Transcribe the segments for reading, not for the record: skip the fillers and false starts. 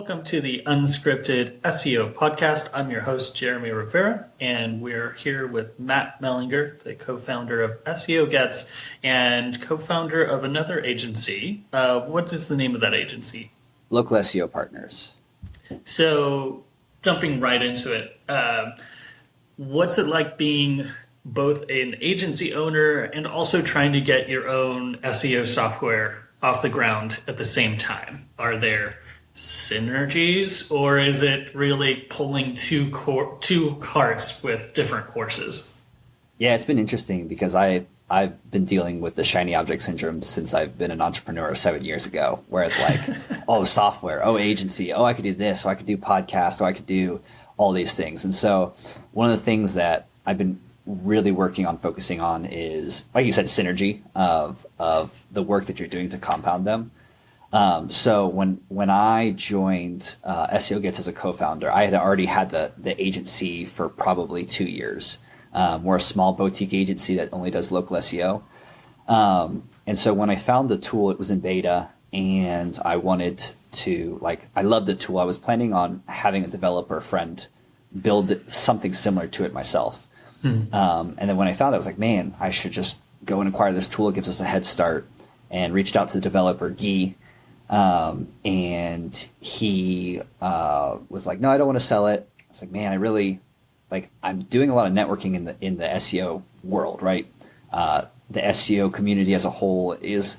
Welcome to the Unscripted SEO podcast. I'm your host, Jeremy Rivera, and we're here with Matt Mellinger, the co-founder of SEO Gets and co-founder of another agency. What is the name of that agency? Local SEO Partners. So, jumping right into it, what's it like being both an agency owner and also trying to get your own SEO software off the ground at the same time? Are there synergies, or is it really pulling two carts with different horses? Yeah, it's been interesting because I've been dealing with the shiny object syndrome since I've been an entrepreneur 7 years ago, where it's like, oh, software, oh, agency, oh, I could do this, oh, I could do podcasts, oh, I could do all these things. And so one of the things that I've been really working on focusing on is, like you said, synergy of the work that you're doing to compound them. So when I joined SEO Gets as a co-founder, I had already had the agency for probably 2 years. We're a small boutique agency that only does local SEO. And so when I found the tool, it was in beta, and I wanted to, I loved the tool. I was planning on having a developer friend build something similar to it myself. And then when I found it, I was like, man, I should just go and acquire this tool. It gives us a head start, and reached out to the developer, Guy. And he was like, no, I don't want to sell it. I was like, man, I really, I'm doing a lot of networking in the SEO world, right? The SEO community as a whole is,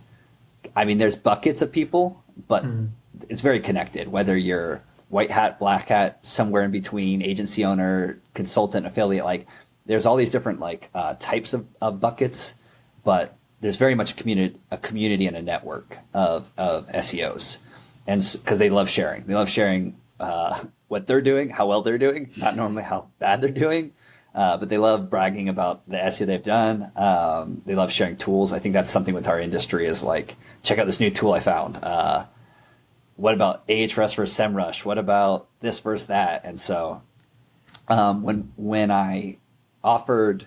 there's buckets of people, but it's very connected, whether you're white hat, black hat, somewhere in between, agency owner, consultant, affiliate, there's all these different types of buckets, but there's very much a community and a network of SEOs, and because they love sharing what they're doing, how well they're doing, not normally how bad they're doing, but they love bragging about the SEO they've done. They love sharing tools. I think that's something with our industry is check out this new tool I found. What about Ahrefs versus SEMrush? What about this versus that? And so when I offered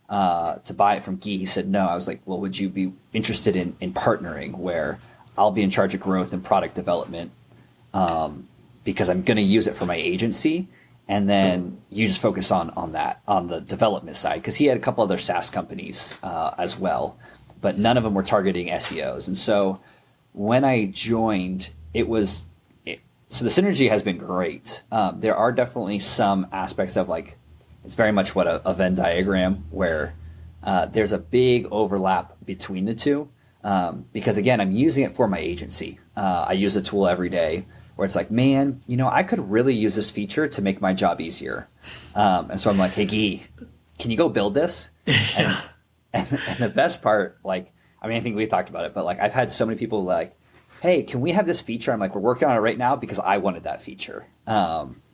to buy it from Guy, he said no. I was like, well, would you be interested in partnering where I'll be in charge of growth and product development, because I'm going to use it for my agency, and then you just focus on the development side, because he had a couple other SaaS companies as well, but none of them were targeting SEOs. And so when I joined, so the synergy has been great. There are definitely some aspects of it's very much what a Venn diagram, where there's a big overlap between the two, because again, I'm using it for my agency. I use the tool every day, where it's like, man, I could really use this feature to make my job easier. And so I'm like, hey, Guy, can you go build this? Yeah. And the best part, I think we talked about it, but I've had so many people hey, can we have this feature? I'm like, we're working on it right now because I wanted that feature.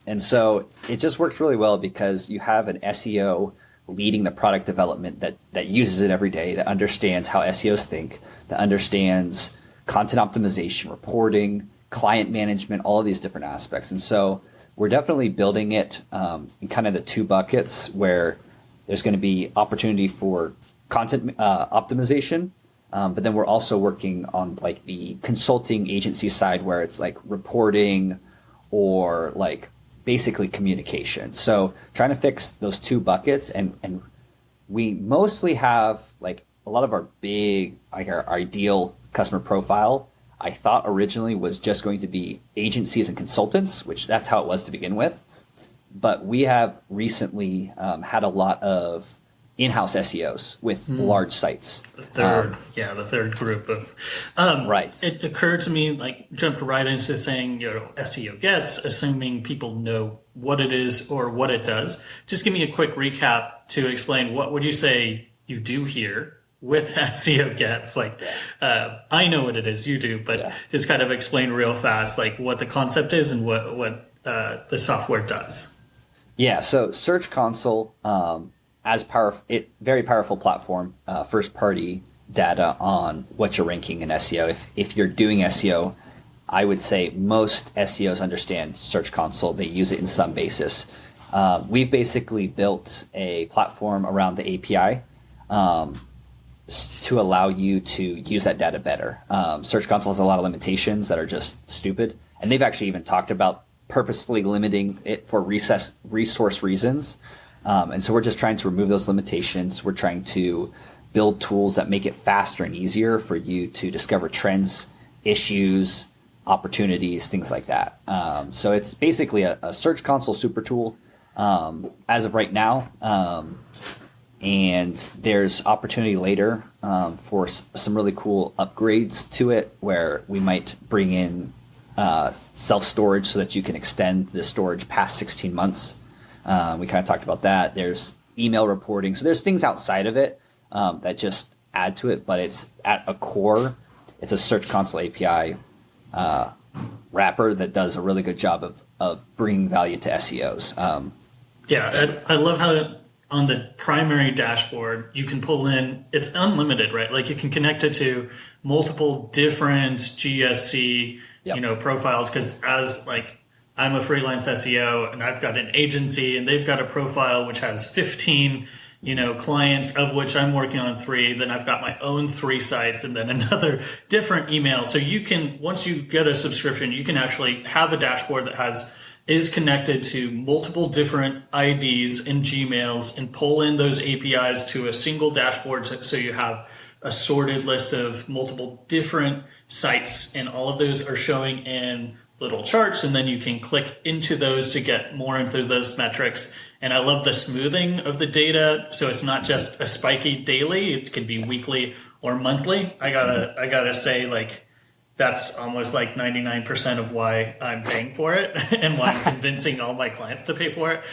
And so it just works really well because you have an SEO leading the product development that uses it every day, that understands how SEOs think, that understands content optimization, reporting, client management, all of these different aspects. And so we're definitely building it in kind of the two buckets, where there's going to be opportunity for content optimization, but then we're also working on the consulting agency side, where it's reporting or basically communication. So trying to fix those two buckets, and we mostly have a lot of our big, our ideal customer profile, I thought originally was just going to be agencies and consultants, which that's how it was to begin with. But we have recently had a lot of in-house SEOs with large sites. The third group of right. It occurred to me, jumped right into saying, SEO Gets, assuming people know what it is or what it does. Just give me a quick recap to explain what would you say you do here with SEO Gets. I know what it is, you do, but just kind of explain real fast what the concept is and what the software does. Yeah, so Search Console, very powerful platform, first party data on what you're ranking in SEO. If you're doing SEO, I would say most SEOs understand Search Console. They use it in some basis. We've basically built a platform around the API to allow you to use that data better. Search Console has a lot of limitations that are just stupid, And they've actually even talked about purposefully limiting it for resource reasons. And so we're just trying to remove those limitations. We're trying to build tools that make it faster and easier for you to discover trends, issues, opportunities, things like that. So it's basically a Search Console super tool as of right now. And there's opportunity later for some really cool upgrades to it, where we might bring in self-storage so that you can extend the storage past 16 months. We kind of talked about that. There's email reporting. So there's things outside of it that just add to it, but it's at a core, it's a Search Console API wrapper that does a really good job of bringing value to SEOs. I love how on the primary dashboard, you can pull in, it's unlimited, right? Like you can connect it to multiple different GSC, profiles. Cause as like, I'm a freelance SEO and I've got an agency and they've got a profile which has 15, clients, of which I'm working on 3. Then I've got my own 3 sites and then another different email. So you can, once you get a subscription, you can actually have a dashboard that is connected to multiple different IDs and Gmails and pull in those APIs to a single dashboard. So you have a sorted list of multiple different sites, and all of those are showing in little charts, and then you can click into those to get more into those metrics. And I love the smoothing of the data. So it's not just a spiky daily, it could be weekly or monthly. I gotta say, like, that's almost like 99% of why I'm paying for it and why I'm convincing all my clients to pay for it.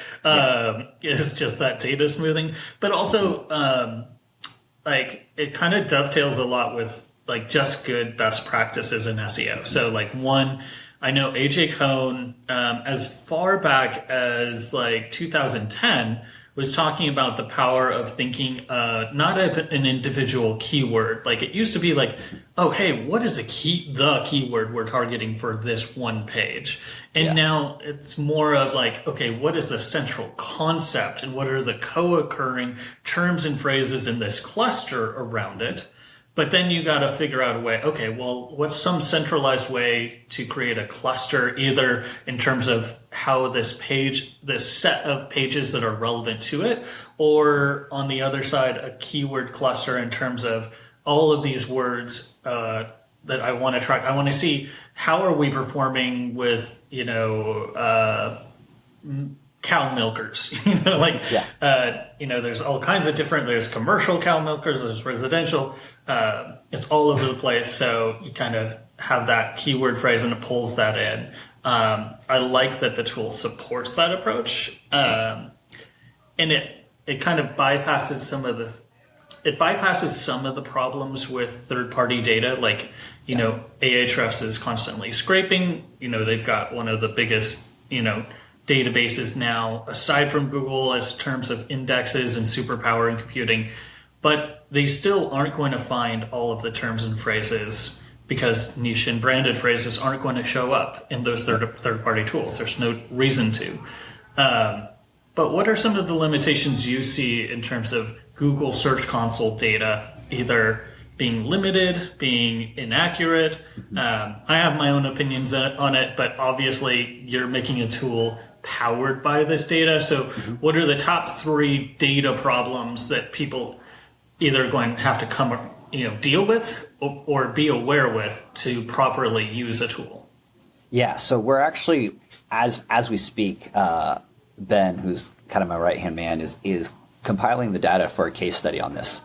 Is just that data smoothing. But also, like, it kind of dovetails a lot with like just good best practices in SEO. So like one, I know AJ Cohn, as far back as like 2010, was talking about the power of thinking not of an individual keyword. Like it used to be like, oh, hey, what is the keyword we're targeting for this one page? And now it's more of like, okay, what is the central concept and what are the co-occurring terms and phrases in this cluster around it? But then you got to figure out a way, okay, well, what's some centralized way to create a cluster, either in terms of how this set of pages that are relevant to it, or on the other side, a keyword cluster in terms of all of these words that I want to track. I want to see how are we performing with, cow milkers, there's all kinds of different, there's commercial cow milkers, there's residential, it's all over the place. So you kind of have that keyword phrase and it pulls that in. I like that the tool supports that approach. And it kind of bypasses some of the problems with third-party data. Like, Ahrefs is constantly scraping, they've got one of the biggest, databases now, aside from Google, as terms of indexes and superpower and computing, but they still aren't going to find all of the terms and phrases because niche and branded phrases aren't going to show up in those third-party tools. There's no reason to. But what are some of the limitations you see in terms of Google Search Console data, either being limited, being inaccurate? I have my own opinions on it, but obviously you're making a tool powered by this data. So what are the top 3 data problems that people either going to have to deal with or be aware with to properly use a tool? Yeah, so we're actually, as we speak, Ben, who's kind of my right-hand man, is compiling the data for a case study on this,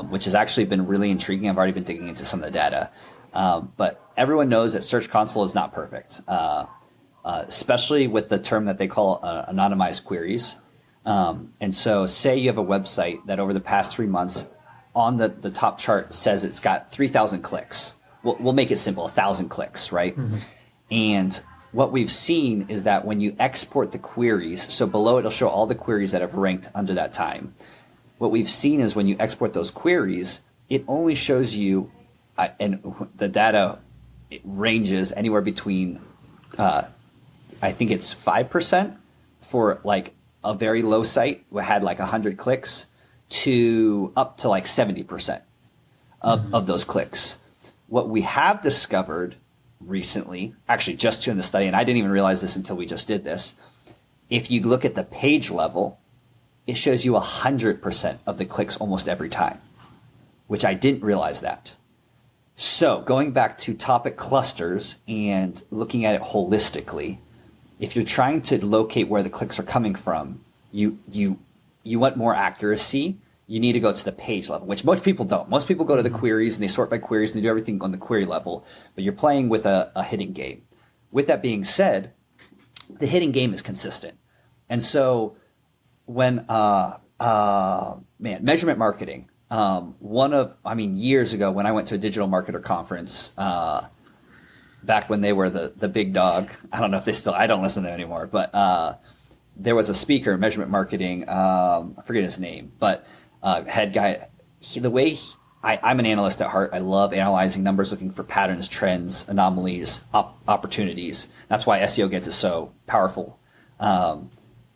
which has actually been really intriguing. I've already been digging into some of the data. But everyone knows that Search Console is not perfect, especially with the term that they call anonymized queries. And so say you have a website that over the past 3 months on the top chart says it's got 3,000 clicks. We'll make it simple, 1,000 clicks, right? Mm-hmm. And what we've seen is that when you export the queries, so below it'll show all the queries that have ranked under that time. What we've seen is when you export those queries, it only shows you, and the data it ranges anywhere between, I think it's 5% for like a very low site that had like 100 clicks to up to like 70% of those clicks. What we have discovered recently, actually just doing the study, and I didn't even realize this until we just did this. If you look at the page level, it shows you 100% of the clicks almost every time, which I didn't realize that. So going back to topic clusters and looking at it holistically, if you're trying to locate where the clicks are coming from, you want more accuracy, you need to go to the page level, which most people don't. Most people go to the queries and they sort by queries and they do everything on the query level, but you're playing with a hitting game. With that being said, the hitting game is consistent. And so when, measurement marketing, years ago when I went to a digital marketer conference, back when they were the big dog, I don't know if they still, I don't listen to them anymore, but there was a speaker, measurement marketing, I forget his name, but head guy, I'm an analyst at heart. I love analyzing numbers, looking for patterns, trends, anomalies, opportunities. That's why SEO Gets is so powerful.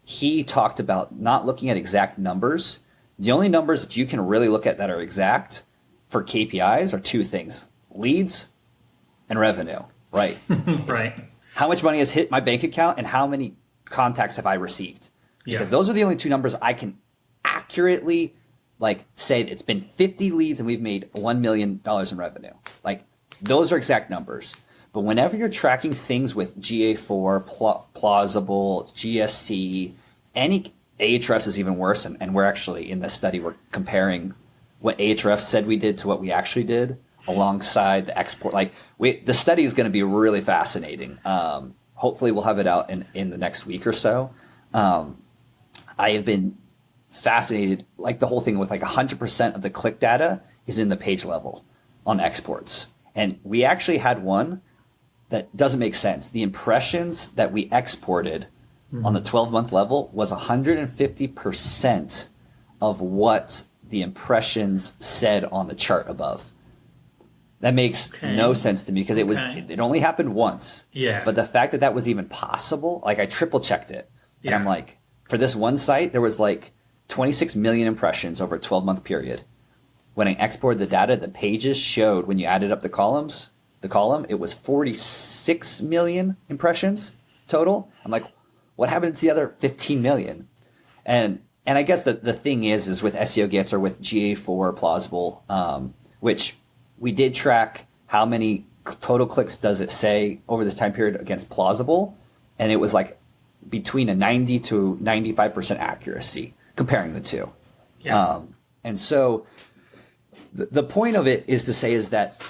He talked about not looking at exact numbers. The only numbers that you can really look at that are exact for KPIs are two things: leads and revenue, right? Right. How much money has hit my bank account and how many contacts have I received? Because those are the only two numbers I can accurately say it's been 50 leads and we've made $1 million in revenue. Those are exact numbers. But whenever you're tracking things with GA4, plausible, GSC, any Ahrefs is even worse. And we're actually in this study, we're comparing what Ahrefs said we did to what we actually did alongside the export. The study is going to be really fascinating. Hopefully we'll have it out in the next week or so. I have been fascinated, the whole thing with 100% of the click data is in the page level on exports. And we actually had one that doesn't make sense. The impressions that we exported on the 12-month level was 150% of what the impressions said on the chart above. That makes no sense to me because it only happened once. Yeah. But the fact that that was even possible, I triple checked it. And I'm for this one site, there was 26 million impressions over a 12-month period. When I exported the data, the pages showed, when you added up the column, it was 46 million impressions total. I'm what happened to the other 15 million? And I guess the thing is with SEO Gets or with GA4 plausible, which we did track how many total clicks does it say over this time period against plausible. And it was between a 90 to 95% accuracy comparing the two. Yeah. And so the point of it is to say is that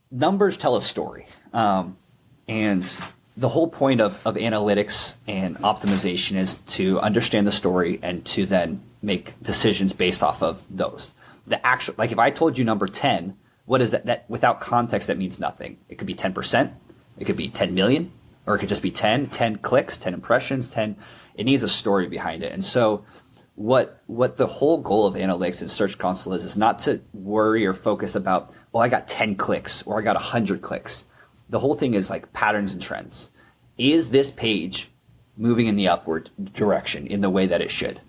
numbers tell a story. And the whole point of analytics and optimization is to understand the story and to then make decisions based off of those. The actual, if I told you number 10, what is that? That without context, that means nothing. It could be 10%, it could be 10 million, or it could just be 10 clicks, 10 impressions, 10. It needs a story behind it. And so what the whole goal of analytics and Search Console is not to worry or focus about, I got 10 clicks or I got 100 clicks. The whole thing is patterns and trends. Is this page moving in the upward direction in the way that it should?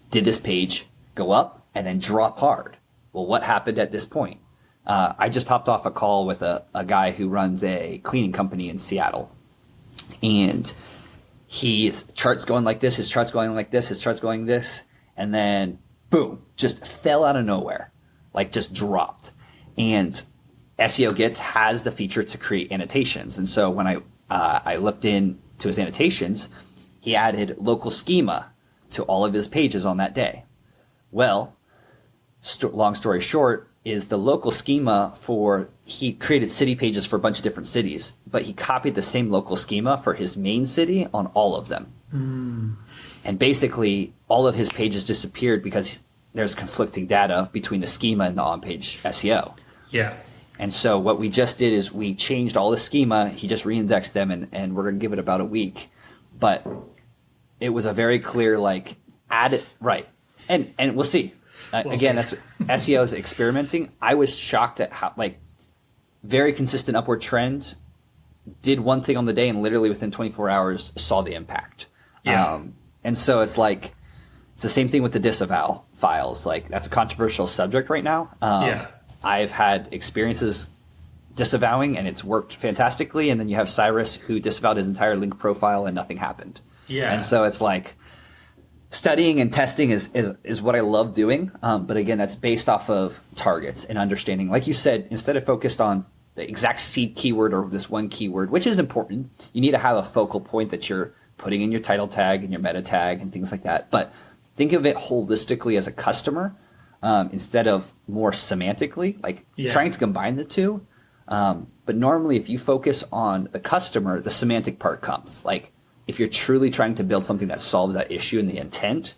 Did this page go up and then drop hard? Well, what happened at this point? I just hopped off a call with a guy who runs a cleaning company in Seattle. And his chart's going like this, his chart's going like this, his chart's going this. And then, boom, just fell out of nowhere. Just dropped. And SEO Gets has the feature to create annotations. And so when I looked into his annotations, he added local schema to all of his pages on that day. Well, long story short, is the local schema he created city pages for a bunch of different cities, but he copied the same local schema for his main city on all of them. And basically, all of his pages disappeared because there's conflicting data between the schema and the on-page SEO. Yeah. And so what we just did is we changed all the schema. He just reindexed them, and we're going to give it about a week. But it was a very clear, add it, right. And we'll see. Again, that's SEOs experimenting. I was shocked at how, very consistent upward trends, did one thing on the day, and literally within 24 hours saw the impact. Yeah. And so it's it's the same thing with the disavow files. That's a controversial subject right now. I've had experiences disavowing, and it's worked fantastically. And then you have Cyrus, who disavowed his entire link profile and nothing happened. Yeah. And so it's like studying and testing is what I love doing. But again, that's based off of targets and understanding. Like you said, instead of focused on the exact seed keyword or this one keyword, which is important, you need to have a focal point that you're putting in your title tag and your meta tag and things like that. But think of it holistically as a customer instead of more semantically, like trying to combine the two. But normally if you focus on the customer, the semantic part comes. Like if you're truly trying to build something that solves that issue and the intent,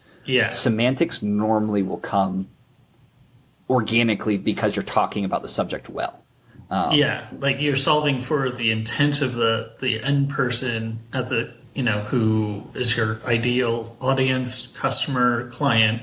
semantics normally will come organically because you're talking about the subject well. Like you're solving for the intent of the end person at the, who is your ideal audience, customer, client,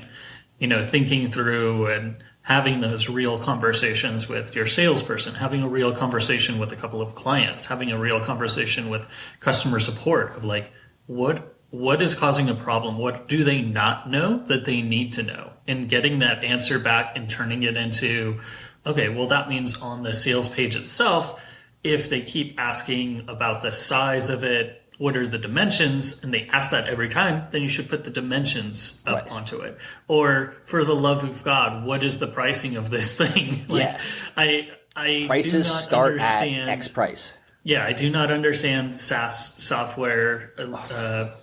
thinking through and having those real conversations with your salesperson, having a real conversation with a couple of clients, having a real conversation with customer support of like, what is causing a problem? What do they not know that they need to know? And getting that answer back and turning it into, okay, well, that means on the sales page itself, if they keep asking about the size of it, what are the dimensions, and they ask that every time, then you should put the dimensions up onto it. Or for the love of God, what is the pricing of this thing? I prices do not start understand, at X price. Yeah, I do not understand SaaS software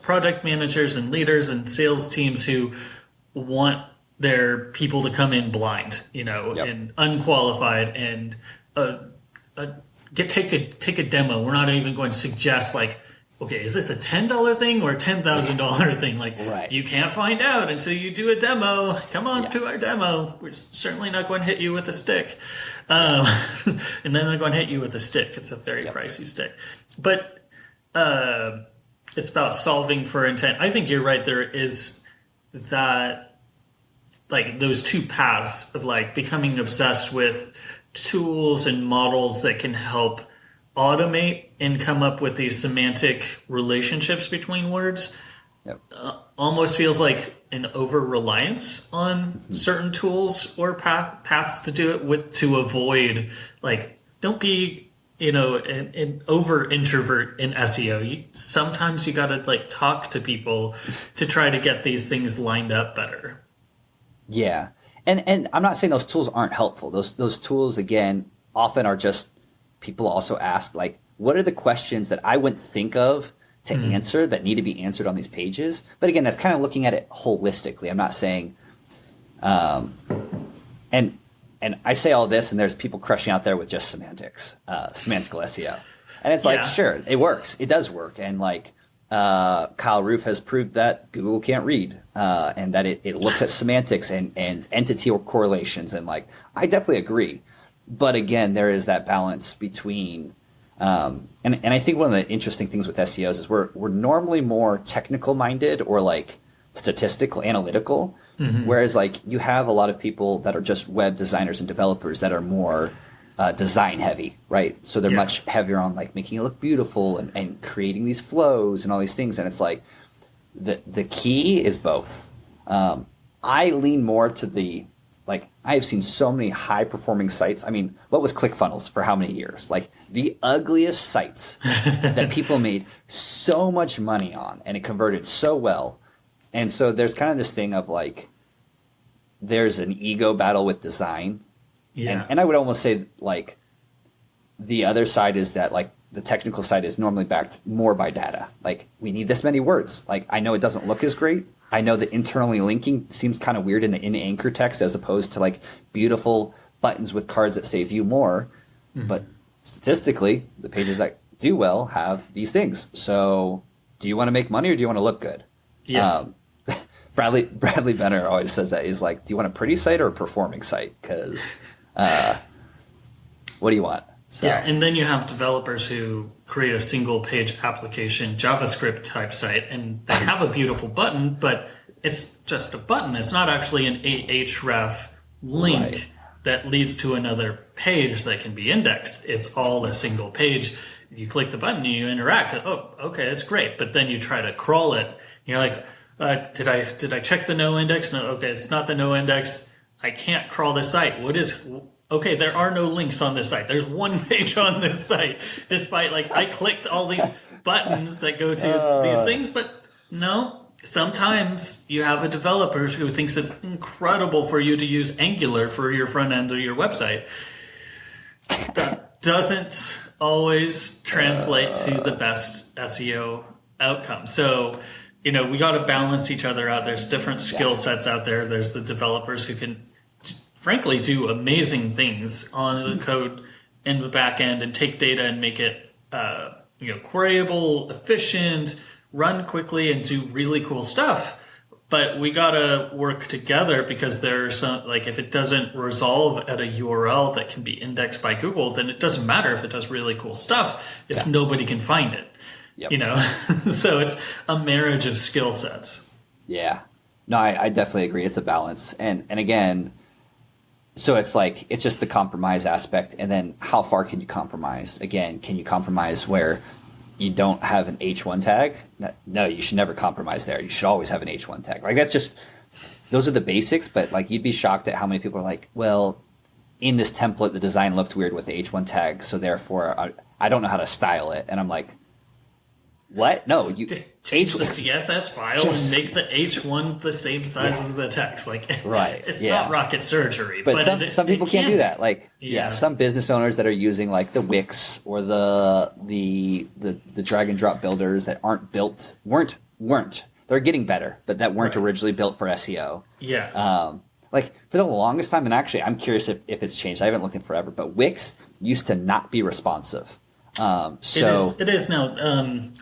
project managers and leaders and sales teams who want their people to come in blind, and unqualified and take a demo. We're not even going to suggest like, okay, is this a $10 thing or a $10,000 thing? Like, you can't find out until you do a demo. Come on to our demo. We're certainly not going to hit you with a stick. And then they're going to hit you with a stick. It's a very pricey stick. But it's about solving for intent. I think you're right. There is that, like, those two paths of, like, becoming obsessed with tools and models that can help automate and come up with these semantic relationships between words. Almost feels like an over-reliance on certain tools or paths to do it to avoid, like, don't be, an over-introvert in SEO. Sometimes you got to, like, talk to people to try to get these things lined up better. Yeah. And I'm not saying those tools aren't helpful. Those tools, again, often are just, people also ask, like, what are the questions that I wouldn't think of to answer that need to be answered on these pages? But again, that's kind of looking at it holistically. I'm not saying, and I say all this, and there's people crushing out there with just semantics, semantical SEO. And it's like, sure, it works. It does work. And like, Kyle Roof has proved that Google can't read, and that it looks at semantics and entity or correlations. And like, I definitely agree. But again, there is that balance between, and I think one of the interesting things with SEOs is we're normally more technical minded or like statistical, analytical, whereas like you have a lot of people that are just web designers and developers that are more design heavy, right? So they're much heavier on like making it look beautiful and creating these flows and all these things. And it's like the key is both. I lean more to the, like, I have seen so many high performing sites. I mean, what was ClickFunnels for how many years? Like the ugliest sites that people made so much money on, and it converted so well. And so there's kind of this thing of like, there's an ego battle with design. And I would almost say like the other side is that like the technical side is normally backed more by data. Like we need this many words. Like I know it doesn't look as great. I know that internally linking seems kind of weird in the in-anchor text as opposed to like beautiful buttons with cards that say view more. But statistically, the pages that do well have these things. So do you want to make money or do you want to look good? Bradley Benner always says that. He's like, do you want a pretty site or a performing site? Because what do you want? So. Yeah, and then you have developers who create a single page application, JavaScript type site, and they have a beautiful button, but it's just a button. It's not actually an Ahref link that leads to another page that can be indexed. It's all a single page. You click the button and you interact. Oh, okay, that's great. But then you try to crawl it. You're like, did I check the no index? No, okay, it's not the no index. I can't crawl the site. okay, there are no links on this site. There's one page on this site, despite like I clicked all these buttons that go to these things, but no. Sometimes you have a developer who thinks it's incredible for you to use Angular for your front end of your website. That doesn't always translate to the best SEO outcome. So, we got to balance each other out. There's different skill sets out there. There's the developers who can, frankly, do amazing things on the code in the back end and take data and make it, queryable, efficient, run quickly, and do really cool stuff. But we gotta work together, because there's some, like, if it doesn't resolve at a URL that can be indexed by Google, then it doesn't matter if it does really cool stuff if nobody can find it. Yep. So it's a marriage of skill sets. Yeah. No, I definitely agree. It's a balance. And again, so it's like, it's just the compromise aspect. And then how far can you compromise? Again, can you compromise where you don't have an H1 tag? No, you should never compromise there. You should always have an H1 tag. Like, that's just, those are the basics, but like, you'd be shocked at how many people are like, well, in this template, the design looked weird with the H1 tag, so therefore I don't know how to style it. And I'm like, what? No, you just change the CSS file and make the H1 the same size as the text. Like, right. It's not rocket surgery. But some people can't do that. Like, some business owners that are using like the Wix or the drag and drop builders that weren't. They're getting better, but that weren't originally built for SEO. Yeah. Like, for the longest time, and actually I'm curious if it's changed. I haven't looked in forever, but Wix used to not be responsive. It is now.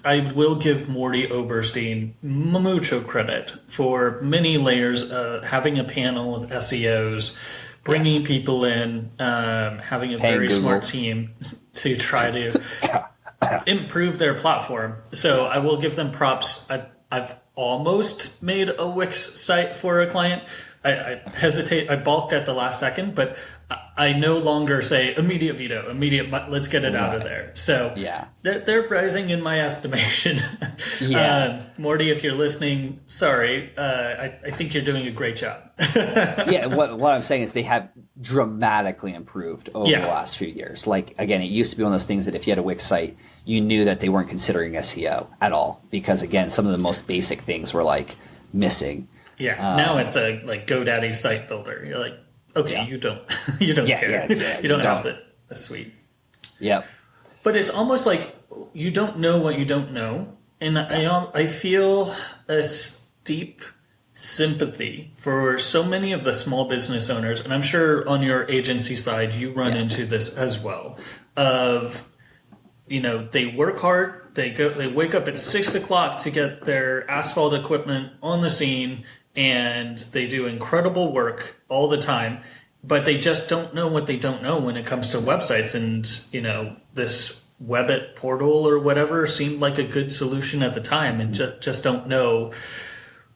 I will give Morty Oberstein mucho credit for many layers, having a panel of SEOs, bringing people in, having a very smart team to try to improve their platform. So I will give them props. I've almost made a Wix site for a client. I hesitate. I balked at the last second, but I no longer say immediate veto, let's get it out of there. So they're rising in my estimation. Morty, if you're listening, sorry. I think you're doing a great job. What I'm saying is they have dramatically improved over the last few years. Like, again, it used to be one of those things that if you had a Wix site, you knew that they weren't considering SEO at all, because again, some of the most basic things were like missing. Yeah, now it's a like GoDaddy site builder. You're like, okay, you don't care. You don't have the suite. Yep. But it's almost like you don't know what you don't know, and I feel a steep sympathy for so many of the small business owners, and I'm sure on your agency side you run into this as well. Of they work hard. They wake up at 6 o'clock to get their asphalt equipment on the scene, and they do incredible work all the time, but they just don't know what they don't know when it comes to websites. And, this Webbit portal or whatever seemed like a good solution at the time, and just don't know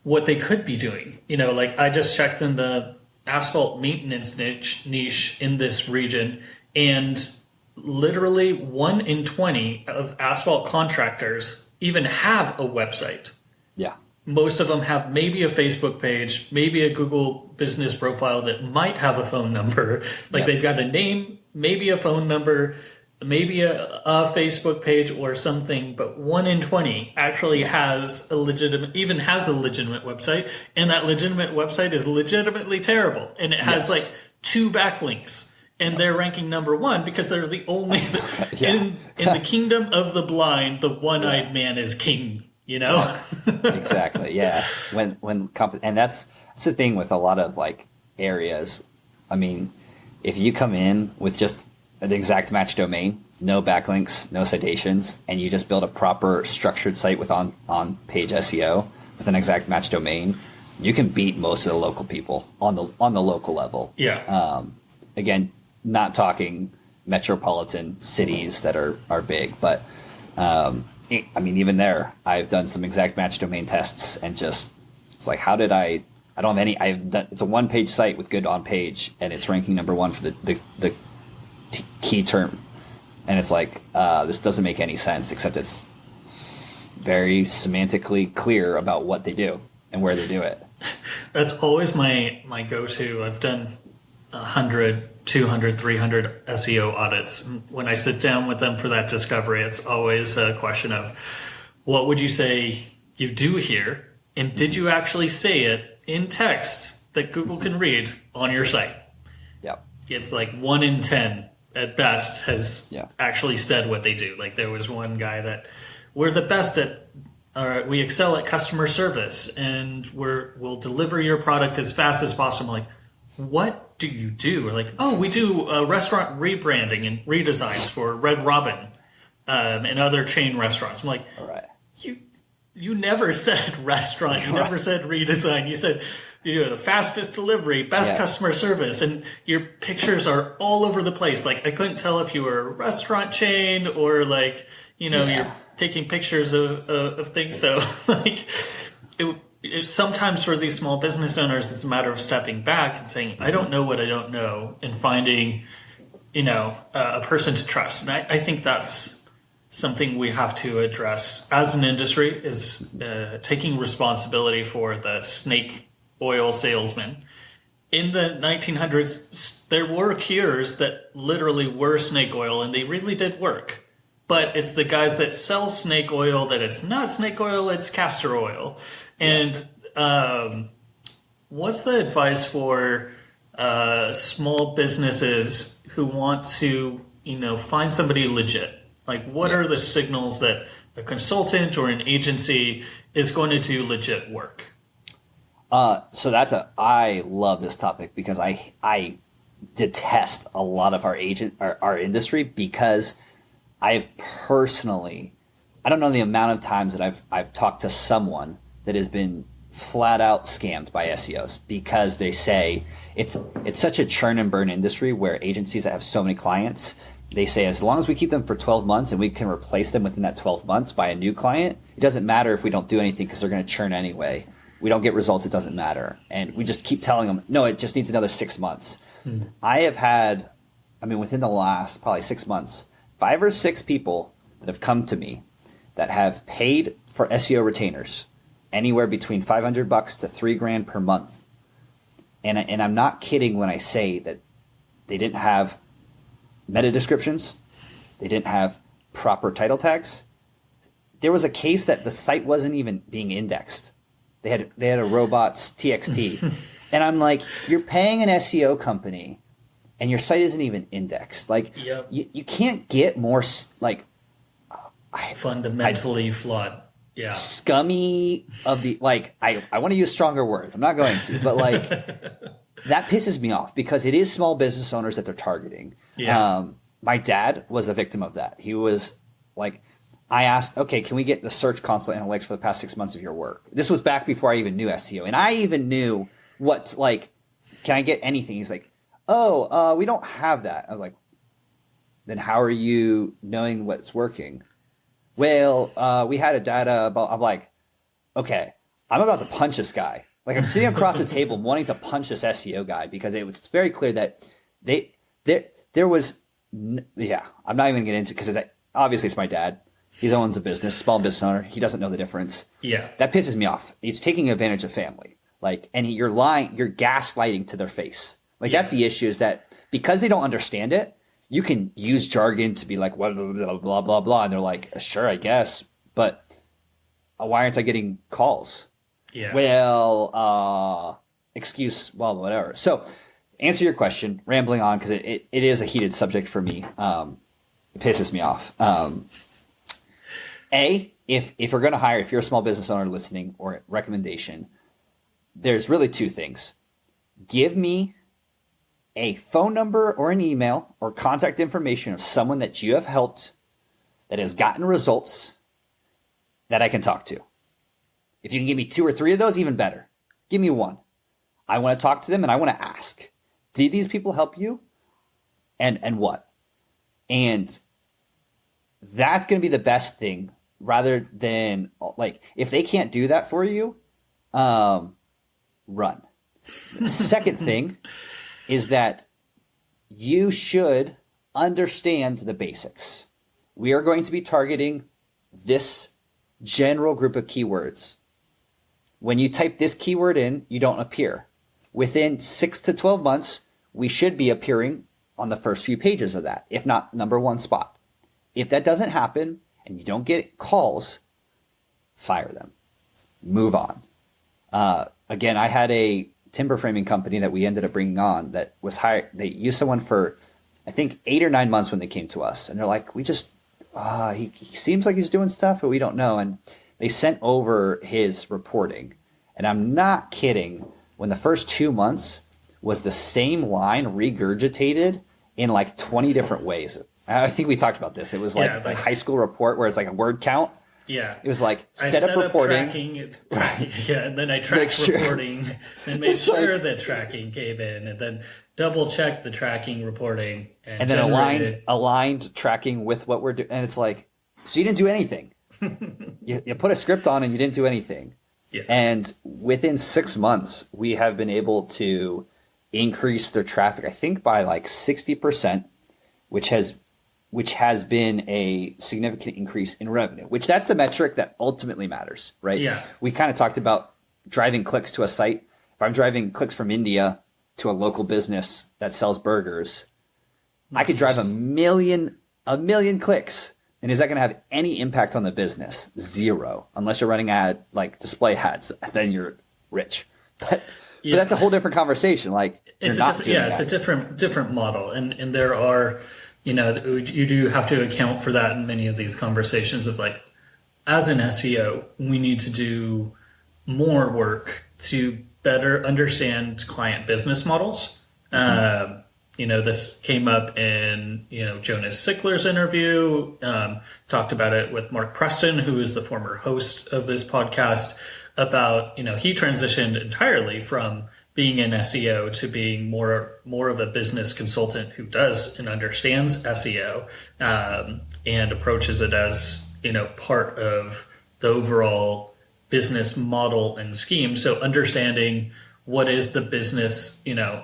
what they could be doing. Like, I just checked in the asphalt maintenance niche in this region, and literally 1 in 20 of asphalt contractors even have a website. Yeah. Most of them have maybe a Facebook page, maybe a Google business profile that might have a phone number. Like, they've got a name, maybe a phone number, maybe a Facebook page or something, but 1 in 20 actually has a legitimate website, and that legitimate website is legitimately terrible. And it has like 2 backlinks. And they're ranking number 1 because they're the only in the kingdom of the blind. The one-eyed man is king. Exactly. Yeah. And that's the thing with a lot of like areas. I mean, if you come in with just an exact match domain, no backlinks, no citations, and you just build a proper structured site with on page SEO with an exact match domain, you can beat most of the local people on the local level. Yeah. Again, not talking metropolitan cities that are big, but I mean, even there, I've done some exact match domain tests, and just it's like, how did I don't have any. It's a 1-page site with good on page, and it's ranking number 1 for the key term, and it's like, this doesn't make any sense, except it's very semantically clear about what they do and where they do it. That's always my go-to. I've done 100 200, 300 SEO audits. When I sit down with them for that discovery, it's always a question of what would you say you do here? And did you actually say it in text that Google can read on your site? Yep. It's like 1 in 10 at best has actually said what they do. Like there was one guy that we're the best at, we excel at customer service and we'll deliver your product as fast as possible. Like, what do you do? We're like, oh, we do restaurant rebranding and redesigns for Red Robin and other chain restaurants. I'm like, all right. You never said restaurant. You never said redesign. You said the fastest delivery, best customer service, and your pictures are all over the place. Like I couldn't tell if you were a restaurant chain or like you're taking pictures of things. So like it sometimes for these small business owners, it's a matter of stepping back and saying, I don't know what I don't know, and finding a person to trust. And I think that's something we have to address as an industry is taking responsibility for the snake oil salesman. In the 1900s, there were cures that literally were snake oil, and they really did work. But it's the guys that sell snake oil that it's not snake oil, it's castor oil. And what's the advice for small businesses who want to, find somebody legit? Like, what are the signals that a consultant or an agency is going to do legit work? So I love this topic because I detest a lot of our industry because I've personally, I don't know the amount of times that I've talked to someone that has been flat out scammed by SEOs because they say it's such a churn and burn industry where agencies that have so many clients, they say as long as we keep them for 12 months and we can replace them within that 12 months by a new client, it doesn't matter if we don't do anything because they're going to churn anyway. We don't get results, it doesn't matter. And we just keep telling them, no, it just needs another 6 months. I have had, within the last probably 6 months, 5 or 6 people that have come to me that have paid for SEO retainers anywhere between $500 to $3,000 per month. And I'm not kidding when I say that they didn't have meta descriptions. They didn't have proper title tags. There was a case that the site wasn't even being indexed. They had a robots TXT. And I'm like, you're paying an SEO company and your site isn't even indexed. Like you can't get more fundamentally flawed. Yeah. Scummy of the, I want to use stronger words. I'm not going to, but that pisses me off because it is small business owners that they're targeting. Yeah. My dad was a victim of that. He was like, I asked, okay, can we get the Search Console analytics for the past 6 months of your work? This was back before I even knew SEO. And I even knew can I get anything? He's like, we don't have that. I was like, then how are you knowing what's working? Well, we had a data about, I'm like, okay, I'm about to punch this guy. Like I'm sitting across the table wanting to punch this SEO guy because it was very clear that there was, I'm not even going to get into it because obviously it's my dad. He owns a business, small business owner. He doesn't know the difference. Yeah. That pisses me off. He's taking advantage of family. And you're lying, you're gaslighting to their face. That's the issue is that because they don't understand it, you can use jargon to be like, blah, blah, blah, blah, blah, blah. And they're like, sure, I guess. But why aren't I getting calls? Yeah. Well, whatever. So answer your question, rambling on because it is a heated subject for me. It pisses me off. If you're going to hire, if you're a small business owner listening or recommendation, there's really 2 things. Give me a phone number or an email or contact information of someone that you have helped that has gotten results that I can talk to. If you can give me 2 or 3 of those, even better. Give me 1. I want to talk to them and I want to ask, did these people help you? And what? And that's going to be the best thing rather than if they can't do that for you, run. The second thing is that you should understand the basics. We are going to be targeting this general group of keywords. When you type this keyword in, you don't appear. Within 6 to 12 months, we should be appearing on the first few pages of that, if not number one spot. If that doesn't happen and you don't get calls, fire them. Move on. Again, I had a timber framing company that we ended up bringing on that was hired. They used someone for, I think, 8 or 9 months when they came to us. And they're like, he seems like he's doing stuff, but we don't know. And they sent over his reporting. And I'm not kidding. When the first 2 months was the same line regurgitated in like 20 different ways. I think we talked about this. It was like the high school report where it's like a word count. Yeah. It was like set up reporting. Right. Yeah, and then I tracked reporting and made sure that tracking came in, and then double checked the tracking reporting and then aligned tracking with what we're doing. And it's like, so you didn't do anything. you put a script on and you didn't do anything. Yeah. And within 6 months, we have been able to increase their traffic, I think by like 60%, which has been a significant increase in revenue, which that's the metric that ultimately matters, right? Yeah. We kind of talked about driving clicks to a site. If I'm driving clicks from India to a local business that sells burgers, I could drive a million clicks. And is that going to have any impact on the business? Zero, unless you're running display ads, then you're rich. But that's a whole different conversation. Like it's a different model, and there are, you do have to account for that in many of these conversations of like, as an SEO, we need to do more work to better understand client business models. This came up in, Jonas Sickler's interview, talked about it with Mark Preston, who is the former host of this podcast, about, he transitioned entirely from being an SEO to being more of a business consultant who does and understands SEO, and approaches it as, part of the overall business model and scheme. So understanding what is the business,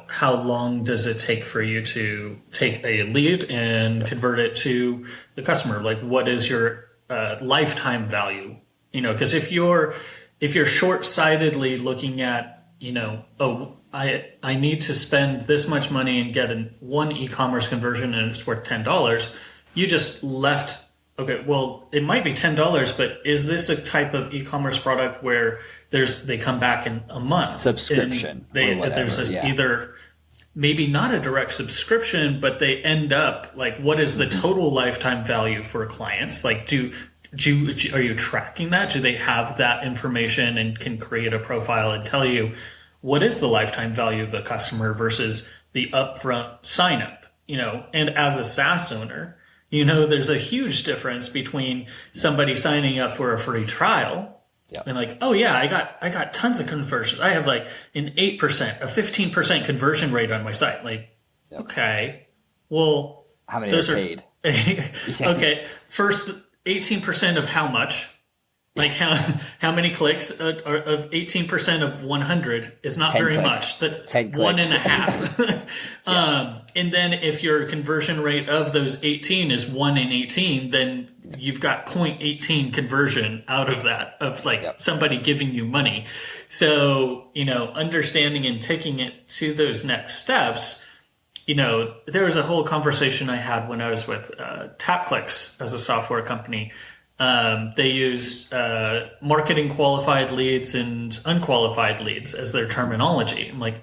how long does it take for you to take a lead and convert it to the customer? Like, what is your lifetime value? Because if you're short-sightedly looking at, I need to spend this much money and get one e-commerce conversion and it's worth $10, you just left. Okay, well, it might be $10, but is this a type of e-commerce product where they come back in a month? Subscription. There's either maybe not a direct subscription, but they end up like, what is the total lifetime value for clients? Like, are you tracking that? Do they have that information and can create a profile and tell you what is the lifetime value of the customer versus the upfront sign up? And as a SaaS owner, there's a huge difference between somebody signing up for a free trial and like, oh yeah, I got tons of conversions. I have like an 8%, a 15% conversion rate on my site. Like, okay, well, how many are paid? Okay, first 18% of how much? Like how many clicks of 18% of 100 is not very clicks. Much. That's 10 1.5. And then if your conversion rate of those 18 is 1 in 18, then you've got 0.18 conversion out of that, of somebody giving you money. So, understanding and taking it to those next steps, there was a whole conversation I had when I was with TapClicks as a software company. They used marketing qualified leads and unqualified leads as their terminology. I'm like,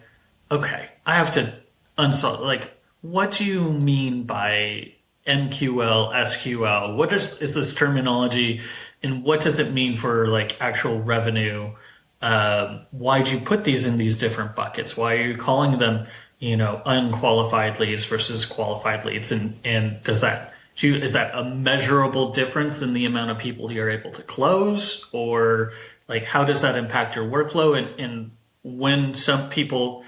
okay, I have to unsolve. Like, what do you mean by MQL, SQL? What is this terminology, and what does it mean for like actual revenue? Why'd you put these in these different buckets? Why are you calling them, unqualified leads versus qualified leads? And is that a measurable difference in the amount of people you're able to close? Or like, how does that impact your workflow? And when some people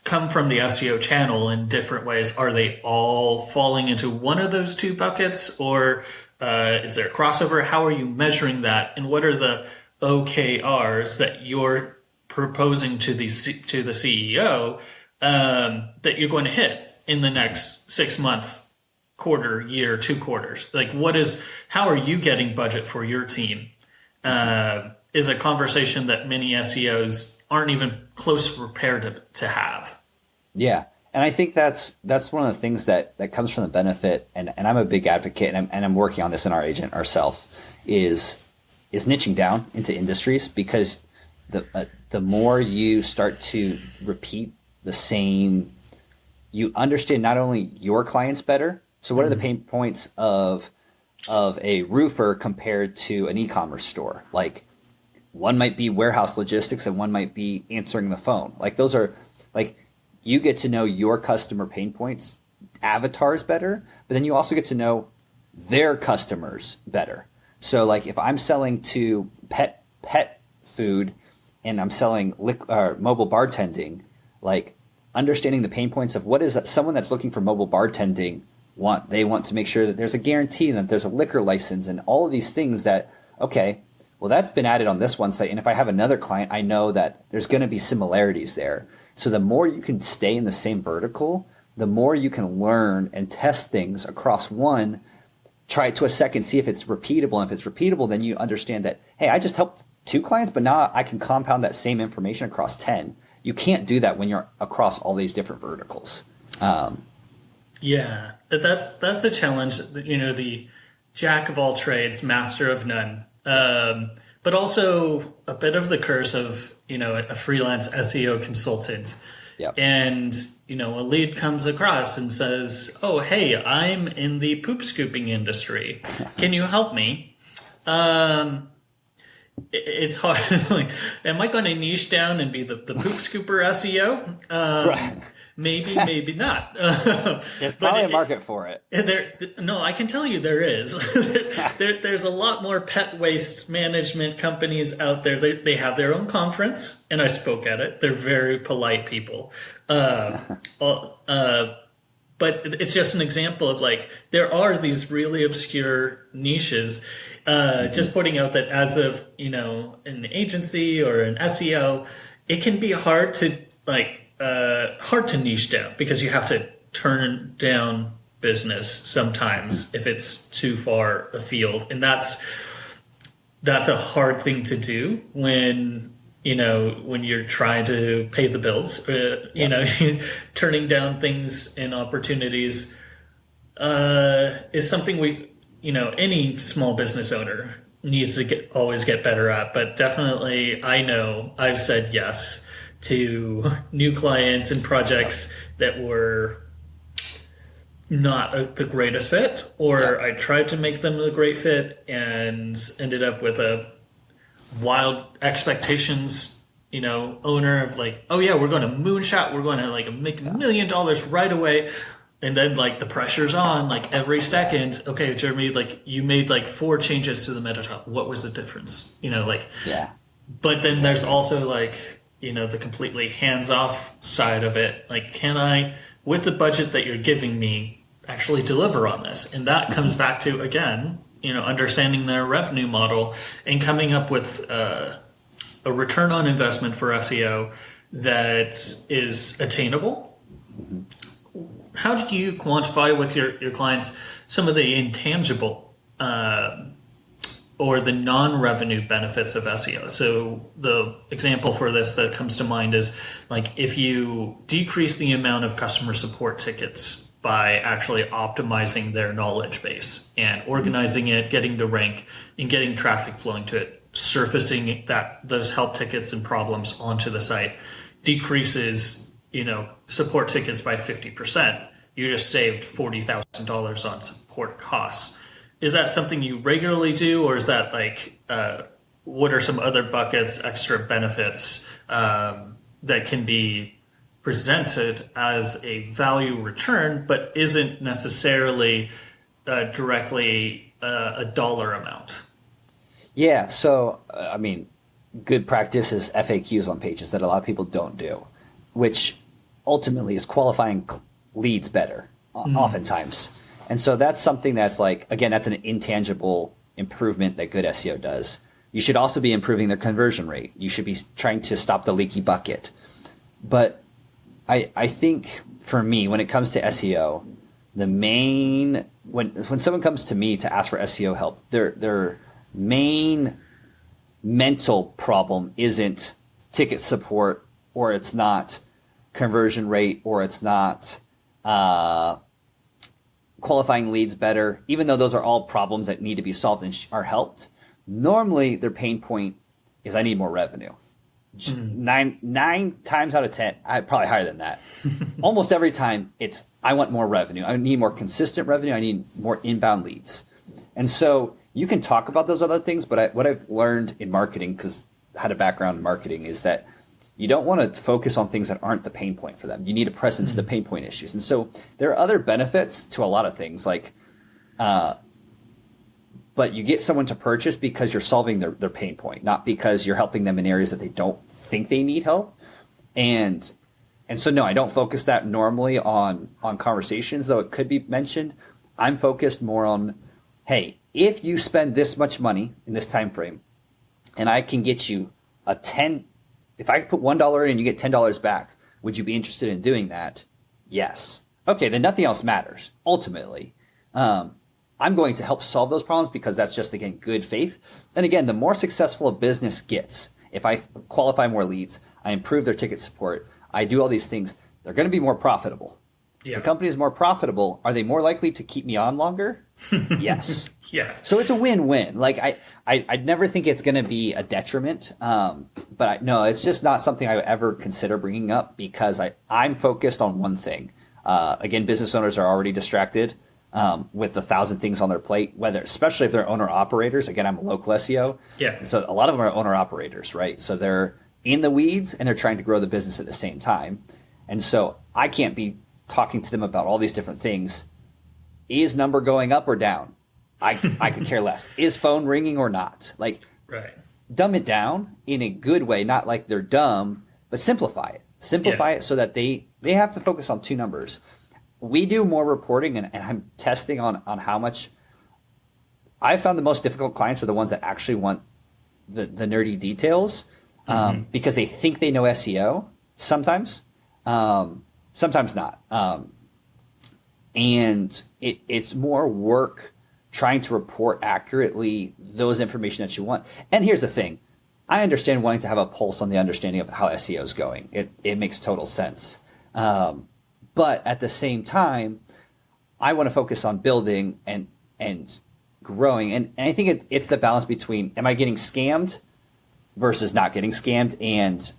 come from the SEO channel in different ways, are they all falling into one of those two buckets? Or is there a crossover? How are you measuring that? And what are the OKRs that you're proposing to the CEO that you're going to hit in the next 6 months, quarter, year, 2 quarters? Like, how are you getting budget for your team? Is a conversation that many SEOs aren't even close prepared to have. Yeah. And I think that's one of the things that comes from the benefit, and I'm a big advocate, and I'm working on this in our agent ourselves, is niching down into industries, because the more you start to repeat the same, you understand not only your clients better. So what are the pain points of a roofer compared to an e-commerce store? Like, one might be warehouse logistics and one might be answering the phone. Like, those are like, you get to know your customer pain points, avatars better, but then you also get to know their customers better. So like, if I'm selling to pet food and I'm selling mobile bartending, like, understanding the pain points of what is that someone that's looking for mobile bartending want. They want to make sure that there's a guarantee and that there's a liquor license and all of these things that, okay, well, that's been added on this one site. And if I have another client, I know that there's going to be similarities there. So the more you can stay in the same vertical, the more you can learn and test things across one, try it to a second, see if it's repeatable. And if it's repeatable, then you understand that, hey, I just helped 2 clients, but now I can compound that same information across 10. You can't do that when you're across all these different verticals. Yeah, that's the challenge. The jack of all trades, master of none. But also a bit of the curse of, a freelance SEO consultant. Yep. And, a lead comes across and says, oh, hey, I'm in the poop scooping industry. Can you help me? It's hard. Like, am I going to niche down and be the poop scooper SEO? Right. Maybe not. There's probably a market for it. No, I can tell you there is. There's a lot more pet waste management companies out there. They have their own conference, and I spoke at it. They're very polite people. But it's just an example of, like, there are these really obscure niches. Just pointing out that as of, an agency or an SEO, it can be hard to niche down, because you have to turn down business sometimes if it's too far afield. And that's a hard thing to do when you're trying to pay the bills, turning down things and opportunities is something any small business owner needs to always get better at. But definitely, I know I've said yes to new clients and projects that were not the greatest fit, or I tried to make them a great fit and ended up with a wild expectations, owner of, like, oh yeah, we're going to moonshot, we're going to make $1 million right away. And then, the pressure's on, every second. Okay, Jeremy, you made 4 changes to the meta top. What was the difference? Yeah. But then there's also the completely hands-off side of it. Can I, with the budget that you're giving me, actually deliver on this? And that comes back to, again, understanding their revenue model and coming up with a return on investment for SEO that is attainable. How do you quantify with your clients some of the intangible or the non-revenue benefits of SEO? So the example for this that comes to mind is, if you decrease the amount of customer support tickets by actually optimizing their knowledge base and organizing it, getting the rank, and getting traffic flowing to it, surfacing those help tickets and problems onto the site, decreases support tickets by 50%. You just saved $40,000 on support costs. Is that something you regularly do, or is that what are some other buckets, extra benefits that can be presented as a value return, but isn't necessarily directly a dollar amount? Yeah. So, good practice is FAQs on pages that a lot of people don't do, which ultimately is qualifying leads better oftentimes. And so that's something that's again, that's an intangible improvement that good SEO does. You should also be improving their conversion rate. You should be trying to stop the leaky bucket. But I think for me, when it comes to SEO, when someone comes to me to ask for SEO help, their main mental problem isn't ticket support, or it's not conversion rate, or it's not qualifying leads better, even though those are all problems that need to be solved and are helped, normally their pain point is I need more revenue. Nine times out of 10, probably higher than that. Almost every time it's I want more revenue. I need more consistent revenue. I need more inbound leads. And so you can talk about those other things, but what I've learned in marketing, because I had a background in marketing, is that you don't want to focus on things that aren't the pain point for them. You need to press into the pain point issues. And so there are other benefits to a lot of things, like, but you get someone to purchase because you're solving their pain point, not because you're helping them in areas that they don't think they need help. And so, no, I don't focus that normally on conversations, though it could be mentioned. I'm focused more on, hey, if you spend this much money in this time frame, and I can get you if I put $1 in and you get $10 back, would you be interested in doing that? Yes. Okay, then nothing else matters. Ultimately, I'm going to help solve those problems because that's just, again, good faith. And again, the more successful a business gets, if I qualify more leads, I improve their ticket support, I do all these things, they're going to be more profitable. Yeah. If the company is more profitable, are they more likely to keep me on longer? Yes. Yeah. So it's a win-win. Like I'd never think it's going to be a detriment. But no, it's just not something I would ever consider bringing up because I'm focused on one thing. Again, business owners are already distracted with 1,000 things on their plate, especially if they're owner operators. Again, I'm a local SEO. Yeah. So a lot of them are owner operators, right? So they're in the weeds and they're trying to grow the business at the same time. And so I can't be talking to them about all these different things. Is number going up or down? I could care less. Is phone ringing or not? Like, right. Dumb it down in a good way, not like they're dumb, but simplify it. Simplify it so that they have to focus on two numbers. We do more reporting, and I'm testing on how much. I found the most difficult clients are the ones that actually want the nerdy details because they think they know SEO sometimes. Sometimes not. And it's more work trying to report accurately those information that you want. And here's the thing. I understand wanting to have a pulse on the understanding of how SEO is going. It makes total sense. But at the same time, I want to focus on building and growing. And I think it's the balance between, am I getting scammed versus not getting scammed? And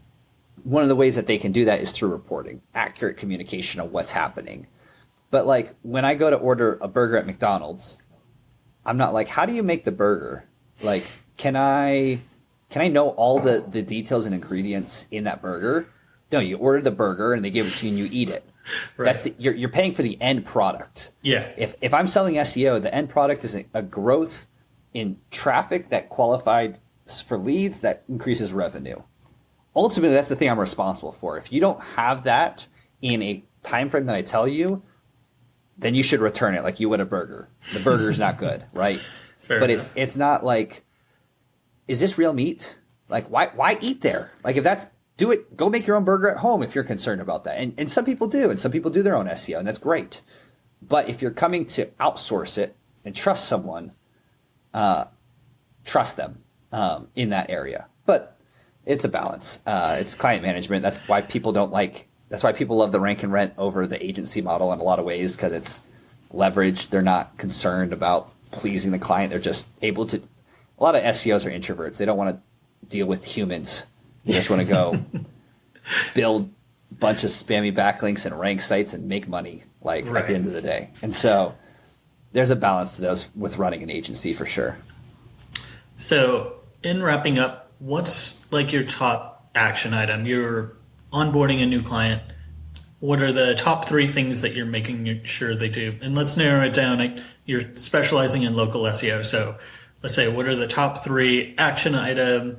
one of the ways that they can do that is through reporting, accurate communication of what's happening. But like when I go to order a burger at McDonald's, I'm not like, how do you make the burger? Like, can I know all the details and ingredients in that burger? No, you order the burger and they give it to you and you eat it. Right. That's you're paying for the end product. Yeah. If I'm selling SEO, the end product is a growth in traffic that qualified for leads that increases revenue. Ultimately, that's the thing I'm responsible for. If you don't have that in a time frame that I tell you, then you should return it like you would a burger. The burger's not good, right? But enough. It's not like, is this real meat? Like, why eat there? Like, if that's, do it, go make your own burger at home if you're concerned about that. And some people do, and some people do their own SEO, and that's great. But if you're coming to outsource it and trust someone, trust them in that area. But it's a balance. It's client management. That's why people love the rank and rent over the agency model in a lot of ways, because it's leverage. They're not concerned about pleasing the client. They're just able to. A lot of SEOs are introverts. They don't want to deal with humans. They just want to go build a bunch of spammy backlinks and rank sites and make money at the end of the day. And so there's a balance to those with running an agency for sure. So in wrapping up, what's like your top action item? You're onboarding a new client. What are the top 3 things that you're making sure they do? And let's narrow it down. You're specializing in local SEO. So let's say, what are the top 3 action item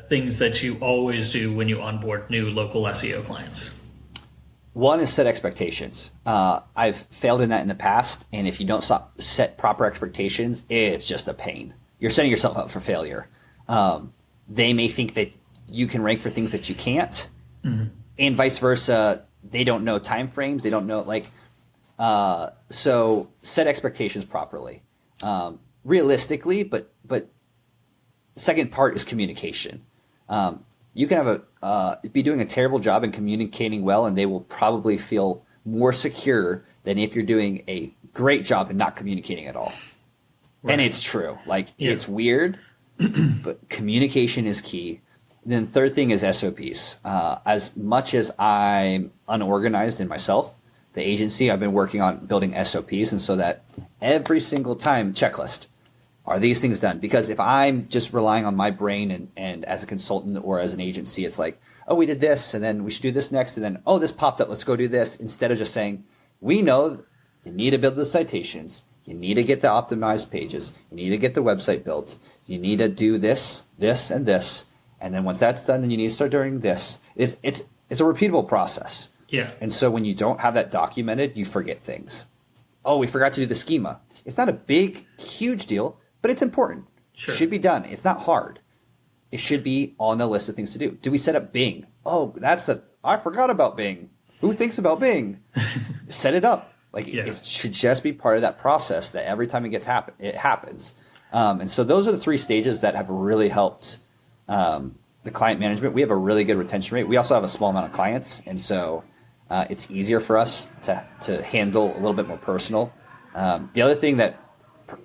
things that you always do when you onboard new local SEO clients? One is set expectations. I've failed in that in the past. And if you don't set proper expectations, it's just a pain. You're setting yourself up for failure. They may think that you can rank for things that you can't. Mm-hmm. And vice versa. They don't know time frames. They don't know so set expectations properly, realistically. But second part is communication. You can have be doing a terrible job in communicating well, and they will probably feel more secure than if you're doing a great job and not communicating at all. Right. And it's true. Like, it's weird, but communication is key. And then the third thing is SOPs. As much as I'm unorganized in myself, the agency, I've been working on building SOPs, and so that every single time, checklist, are these things done? Because if I'm just relying on my brain and as a consultant or as an agency, it's like, oh, we did this, and then we should do this next, and then, oh, this popped up, let's go do this, instead of just saying, we know you need to build the citations, you need to get the optimized pages, you need to get the website built, you need to do this, this, and this, and then once that's done, then you need to start doing this. It's a repeatable process. Yeah. And so when you don't have that documented, you forget things. Oh, we forgot to do the schema. It's not a big, huge deal, but it's important. Sure. It should be done. It's not hard. It should be on the list of things to do. Do we set up Bing? Oh, I forgot about Bing. Who thinks about Bing? Set it up. Like, it should just be part of that process that every time it happens. And so those are the 3 stages that have really helped the client management. We have a really good retention rate. We also have a small amount of clients, and so it's easier for us to handle a little bit more personal. The other thing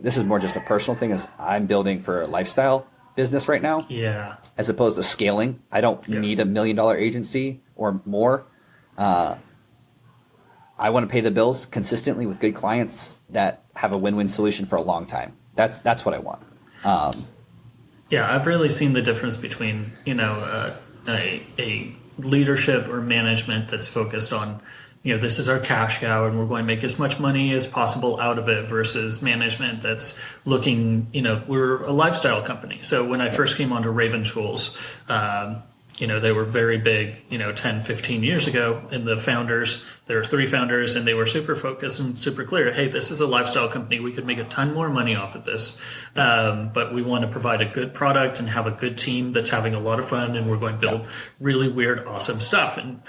this is more just a personal thing, is I'm building for a lifestyle business right now. Yeah. As opposed to scaling. I don't need $1 million agency or more. I want to pay the bills consistently with good clients that have a win-win solution for a long time. That's what I want. I've really seen the difference between, a leadership or management that's focused on, this is our cash cow and we're going to make as much money as possible out of it, versus management that's looking, we're a lifestyle company. So when I first came onto Raven Tools, they were very big, 10, 15 years ago. And the founders, there were 3 founders, and they were super focused and super clear. Hey, this is a lifestyle company. We could make a ton more money off of this. But we want to provide a good product and have a good team that's having a lot of fun. And we're going to build really weird, awesome stuff. And,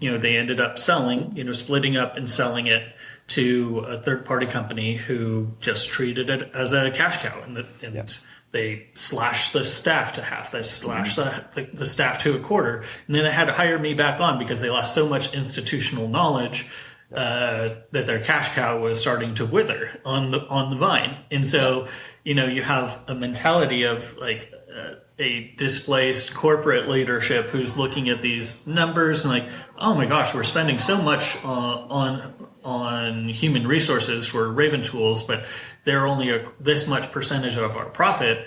they ended up splitting up and selling it to a third-party company who just treated it as a cash cow. And they slashed the staff to half. They slashed the staff to a quarter. And then they had to hire me back on because they lost so much institutional knowledge that their cash cow was starting to wither on the vine. And so, you have a mentality of like a displaced corporate leadership who's looking at these numbers and like, oh my gosh, we're spending so much on human resources for Raven Tools, but they're only this much percentage of our profit.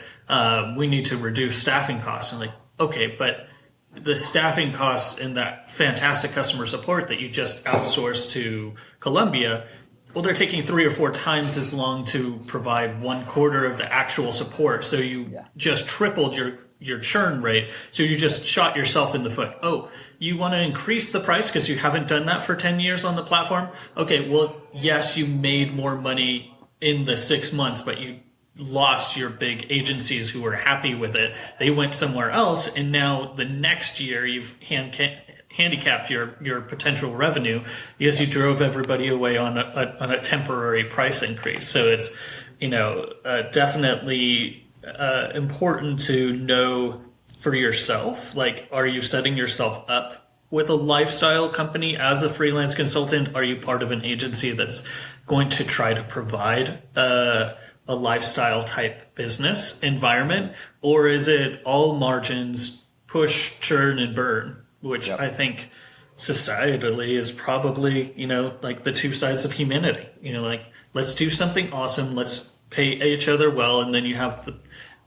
We need to reduce staffing costs. And like, okay, but the staffing costs and that fantastic customer support that you just outsourced to Columbia, well, they're taking 3 or 4 times as long to provide 1/4 of the actual support. So you just tripled your churn rate. So you just shot yourself in the foot. Oh, you want to increase the price because you haven't done that for 10 years on the platform? Okay, well, yes, you made more money in the 6 months, but you lost your big agencies who were happy with it. They went somewhere else, and now the next year you've handicapped your potential revenue because you drove everybody away on a temporary price increase. So it's definitely important to know for yourself, like, are you setting yourself up with a lifestyle company as a freelance consultant? Are you part of an agency that's going to try to provide a lifestyle type business environment, or is it all margins, push, churn, and burn? Which I think societally is probably, like the 2 sides of humanity. Like, let's do something awesome, let's pay each other well, and then you have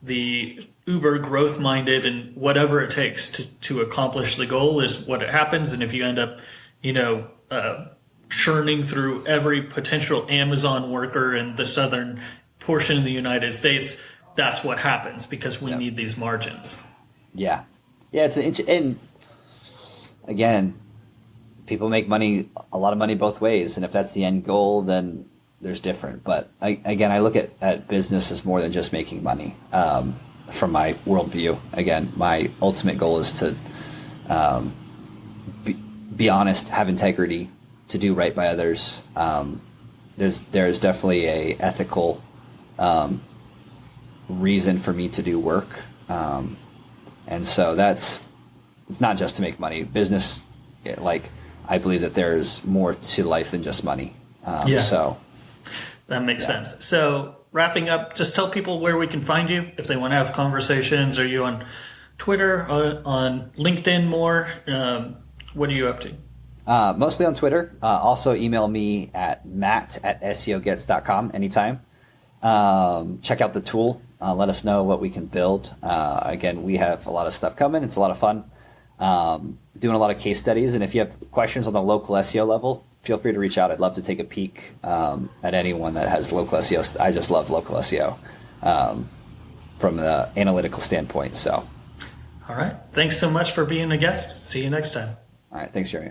the uber growth minded, and whatever it takes to accomplish the goal is what it happens. And if you end up, churning through every potential Amazon worker in the southern portion of the United States, that's what happens because we need these margins. Yeah. It's and again, people make money, a lot of money both ways. And if that's the end goal, then there's different. But I look at business as more than just making money. From my worldview, again, my ultimate goal is to be honest, have integrity, to do right by others. There's definitely a ethical reason for me to do work. And so it's not just to make money. Business, like, I believe that there's more to life than just money. So that makes sense. So wrapping up, just tell people where we can find you if they want to have conversations. Are you on Twitter, on LinkedIn more? What are you up to? Mostly on Twitter. Also email me at matt@SEOgets.com anytime. Check out the tool. Let us know what we can build. Again, we have a lot of stuff coming. It's a lot of fun. Doing a lot of case studies. And if you have questions on the local SEO level, feel free to reach out. I'd love to take a peek at anyone that has local SEO. I just love local SEO from the analytical standpoint. So, all right. Thanks so much for being a guest. See you next time. All right. Thanks, Jeremy.